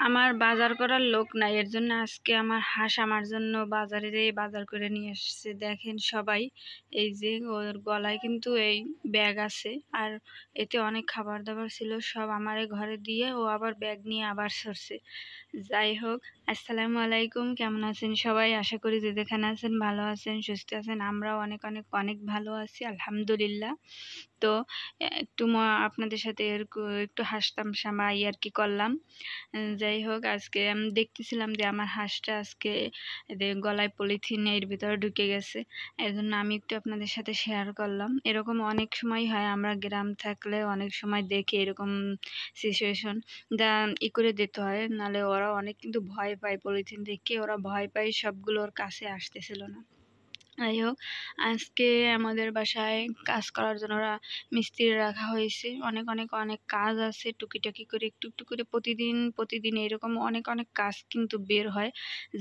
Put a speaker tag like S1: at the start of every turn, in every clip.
S1: আমার বাজার করার লোক নাই, এর জন্য আজকে আমার হাঁস আমার জন্য বাজারে যেয়ে বাজার করে নিয়ে এসেছে। দেখেন সবাই, এই যে ওর গলায় কিন্তু এই ব্যাগ আছে, আর এতে অনেক খাবার দাবার ছিল, সব আমারে ঘরে দিয়ে ও আবার ব্যাগ নিয়ে আবার সরছে। যাই হোক, আসসালামু আলাইকুম, কেমন আছেন সবাই? আশা করি যে যেখানে আছেন ভালো আছেন, সুস্থ আছেন। আমরাও অনেক অনেক অনেক ভালো আছি, আলহামদুলিল্লাহ। তো একটু আপনাদের সাথে একটু হাসতাম সামা আর কি করলাম। যাই হোক, আজকে আমি দেখতেছিলাম যে আমার হাঁসটা আজকে গলায় পলিথিন এর ভিতরে ঢুকে গেছে। এর জন্য আমি একটু আপনাদের সাথে শেয়ার করলাম। এরকম অনেক সময় হয়, আমরা গ্রাম থাকলে অনেক সময় দেখি এরকম সিচুয়েশন, যা করে দিতে হয়, নাহলে ওরা অনেক কিন্তু ভয় পায়। পলিথিন দেখে ওরা ভয় পায়, সবগুলো ওর কাছে আসতেছিল না। যাই হোক, আজকে আমাদের বাসায় কাজ করার জন্য ওরা মিস্ত্রি রাখা হয়েছে। অনেক অনেক অনেক কাজ আছে, টুকিটাকি করে একটু একটু করে প্রতিদিন প্রতিদিন এরকম অনেক অনেক কাজ কিন্তু বের হয়,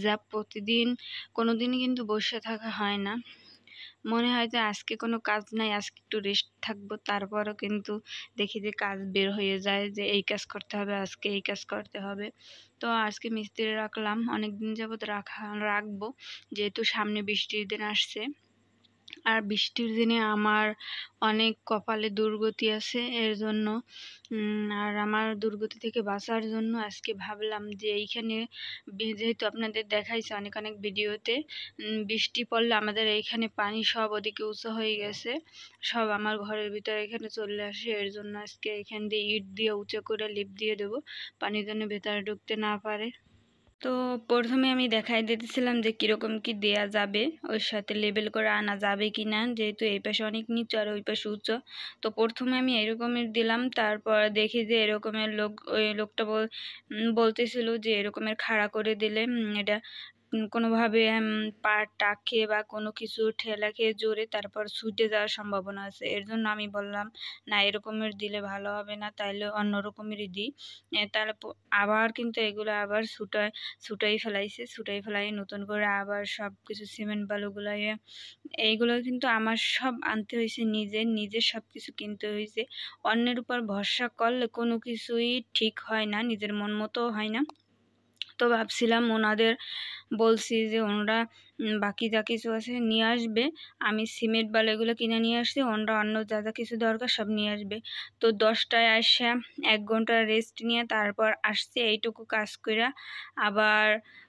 S1: যা প্রতিদিন কোনোদিনই কিন্তু বসে থাকা হয় না। মনে হয় যে আজকে কোনো কাজ নাই, আজকে একটু রেস্ট থাকবো, তারপরও কিন্তু দেখি যে কাজ বের হয়ে যায়, যে এই কাজ করতে হবে, আজকে এই কাজ করতে হবে। তো আজকে মিস্ত্রি রাখলাম, অনেকদিন যাবত রাখবো, যেহেতু সামনে বৃষ্টির দিন আসছে। আর বৃষ্টির দিনে আমার অনেক কপালে দুর্গতি আছে, এর জন্য আর আমার দুর্গতি থেকে বাঁচার জন্য আজকে ভাবলাম যে এইখানে, যেহেতু আপনাদের দেখাইছে অনেক অনেক ভিডিওতে, বৃষ্টি পড়লে আমাদের এইখানে পানি সব ওদিকে উঁচু হয়ে গেছে, সব আমার ঘরের ভিতরে এখানে চলে আসে। এর জন্য আজকে এখান দিয়ে ইট দিয়ে উঁচু করে লিপ দিয়ে দেবো, পানি যেন ভেতরে ঢুকতে না পারে। তো প্রথমে আমি দেখাই দিতেছিলাম যে কিরকম কি দেয়া যাবে, ওর সাথে লেবেল করে আনা যাবে কি না, যেহেতু এই পাশে অনেক নিচু আর ওই পাশে উঁচু। তো প্রথমে আমি এরকমের দিলাম, তারপর দেখি যে এরকমের ওই লোকটা বলতেছিল যে এরকমের খাড়া করে দিলে এটা কোনোভাবে পা টাকে বা কোনো কিছু ঠেলা খেয়ে জোরে তারপর ছুটে যাওয়ার সম্ভাবনা আছে। এর জন্য আমি বললাম না, এরকমের দিলে ভালো হবে না, তাইলে অন্য রকমেরই দিই। তাহলে আবার কিন্তু এগুলো আবার ছুটাই ফেলাই নতুন করে আবার সব কিছু সিমেন্ট বালুগুলো এইগুলো কিন্তু আমার সব আনতে হয়েছে, নিজের সব কিছু কিনতে হয়েছে। অন্যের উপর ভরসা করলে কোনো কিছুই ঠিক হয় না, নিজের মন মতো হয় না। তো ভাবছিলাম ওনাদের বলছি যে ওনারা বাকি যা কিছু আছে নিয়ে আসবে, আমি সিমেন্ট বালু এগুলো কিনে নিয়ে আসছি, ওনারা অন্য যা যা কিছু দরকার সব নিয়ে আসবে। তো 10টায় আসা 1 ঘন্টা রেস্ট নিয়ে তারপর আসছে এইটুকু কাজ করে আবার।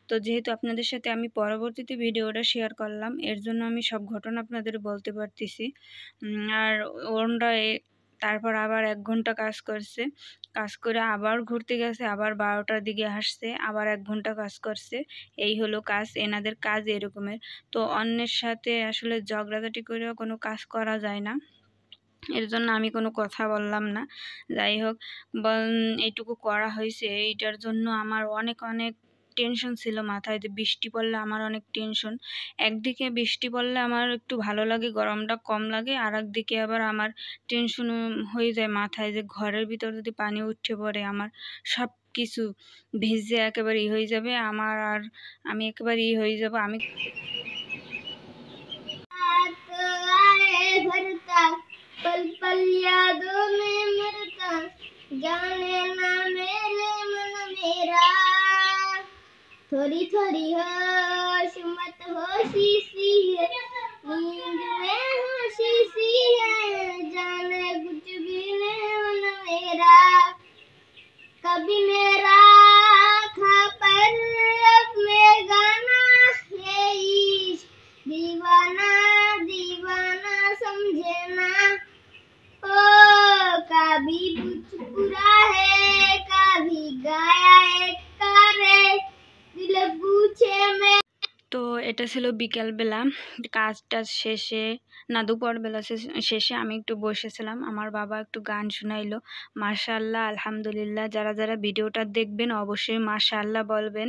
S1: তো যেহেতু আপনাদের সাথে আমি পরবর্তীতে ভিডিওটা শেয়ার করলাম, এর জন্য আমি সব ঘটনা আপনাদের বলতে পারতেছি। আর ওনারা তারপর আবার 1 ঘন্টা কাজ করছে, কাজ করে আবার ঘুরতে গেছে, আবার 12টার দিকে আসছে, আবার 1 ঘন্টা কাজ করছে। এই হলো কাজ, এনাদের কাজ এরকমের। তো অন্যের সাথে আসলে ঝগড়াঝাটি করেও কোনো কাজ করা যায় না, এর জন্য আমি কোনো কথা বললাম না। যাই হোক, এইটুকু করা হয়েছে, এইটার জন্য আমার অনেক অনেক টেনশন ছিল মাথায়, যে বৃষ্টি পড়লে আমার অনেক টেনশন। একদিকে বৃষ্টি পড়লে আমার একটু ভালো লাগে, গরমটা কম লাগে, আর একদিকে আবার আমার টেনশন হয়ে যায় মাথায়, যে ঘরের ভিতর যদি পানি উঠে পড়ে আমার সব কিছু ভিজে একেবারে হয়ে যাবে আমার, আর আমি একেবারে হয়ে যাব। আমি पल पल यादों में मरता जाने ना मेरे मन मेरा थोड़ी थोड़ी होश मत होशी सी है नींद में होशी सी है जाने कुछ भी नहीं मन मेरा कभी मेरा खा पर अब में गाना ये इश्क दीवाना दीवाना समझे ना ओ कभी पूरा है कभी गाया एक करे दिल पूछे में। তো এটা ছিল বিকালবেলা, কাজটা শেষে না দুপুরবেলা শেষে আমি একটু বসেছিলাম, আমার বাবা একটু গান শোনাইলো। মাশাআল্লাহ, আলহামদুলিল্লাহ। যারা যারা ভিডিওটা দেখবেন অবশ্যই মাশাআল্লাহ বলবেন,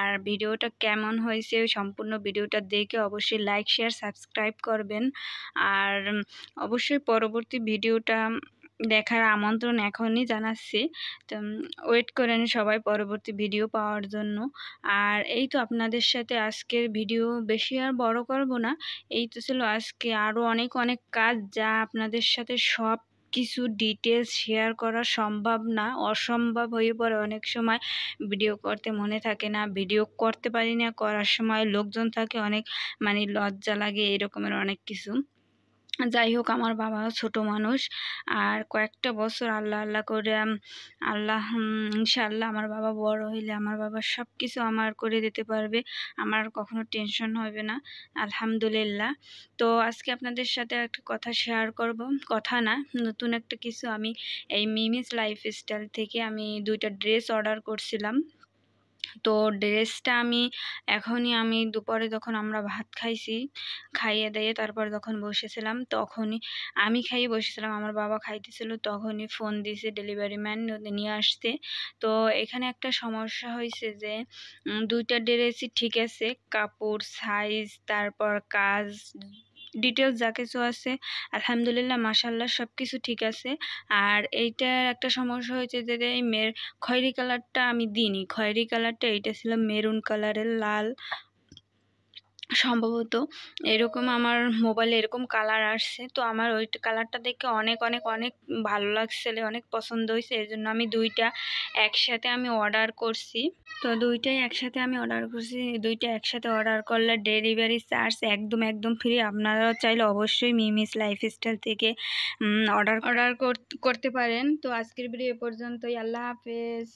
S1: আর ভিডিওটা কেমন হয়েছে সম্পূর্ণ ভিডিওটা দেখে অবশ্যই লাইক শেয়ার সাবস্ক্রাইব করবেন। আর অবশ্যই পরবর্তী ভিডিওটা দেখার আমন্ত্রণ এখনই জানাচ্ছি। তো ওয়েট করেন সবাই পরবর্তী ভিডিও পাওয়ার জন্য। আর এই তো আপনাদের সাথে আজকের ভিডিও বেশি আর বড় করব না, এই তো ছিল আজকে। আরও অনেক অনেক কাজ যা আপনাদের সাথে সব কিছু ডিটেলস শেয়ার করা সম্ভব না, অসম্ভব হয়ে পড়ে অনেক সময়। ভিডিও করতে মনে থাকে না, ভিডিও করতে পারি না, করার সময় লোকজন থাকে অনেক, মানে লজ্জা লাগে, এরকমের অনেক কিছু। যাই হোক, আমার বাবাও ছোট মানুষ, আর কয়েকটা বছর আল্লাহ আল্লাহ করে ইনশাআল্লাহ আমার বাবা বড় হইলে আমার বাবা সব কিছু আমার করে দিতে পারবে, আমার কখনো টেনশন হবে না, আলহামদুলিল্লাহ। তো আজকে আপনাদের সাথে একটা কথা শেয়ার করব, কথা না, নতুন একটা কিছু। আমি এই মিমিস লাইফস্টাইল থেকে আমি 2টা ড্রেস অর্ডার করছিলাম। তো ড্রেসটা আমি দুপুরে যখন আমরা ভাত খাইছি, খাইয়ে দিয়ে তারপর যখন বসেছিলাম, তখনই আমি খাইয়ে বসেছিলাম, আমার বাবা খাইতেছিল, তখনই ফোন দিয়েছে ডেলিভারি ম্যান নিয়ে আসতে। তো এখানে একটা সমস্যা হয়েছে যে 2টা ড্রেসই ঠিক আছে, কাপড়, সাইজ, তারপর কাজ, ডিটেলস যা কিছু আছে আলহামদুলিল্লাহ মাশাআল্লাহ সব কিছু ঠিক আছে। আর এইটার একটা সমস্যা হয়েছে যে এই খয়েরি কালারটা আমি দিইনি, খয়েরি কালারটা এইটা ছিল মেরুন কালারের, লাল সম্ভবত, এরকম আমার মোবাইলে এরকম কালার আসছে। তো আমার ওই কালারটা দেখে অনেক অনেক অনেক ভালো লাগছিল, অনেক পছন্দ হয়েছে, এর জন্য আমি 2টা একসাথে অর্ডার করছি। তো 2টাই একসাথে অর্ডার করছি। 2টা একসাথে অর্ডার করলে ডেলিভারি চার্জ একদম একদম ফ্রি। আপনারা চাইলে অবশ্যই মিমিস লাইফস্টাইল থেকে অর্ডার করতে পারেন। তো আজকের ভিডিও এ পর্যন্তই। আল্লাহ হাফেজ।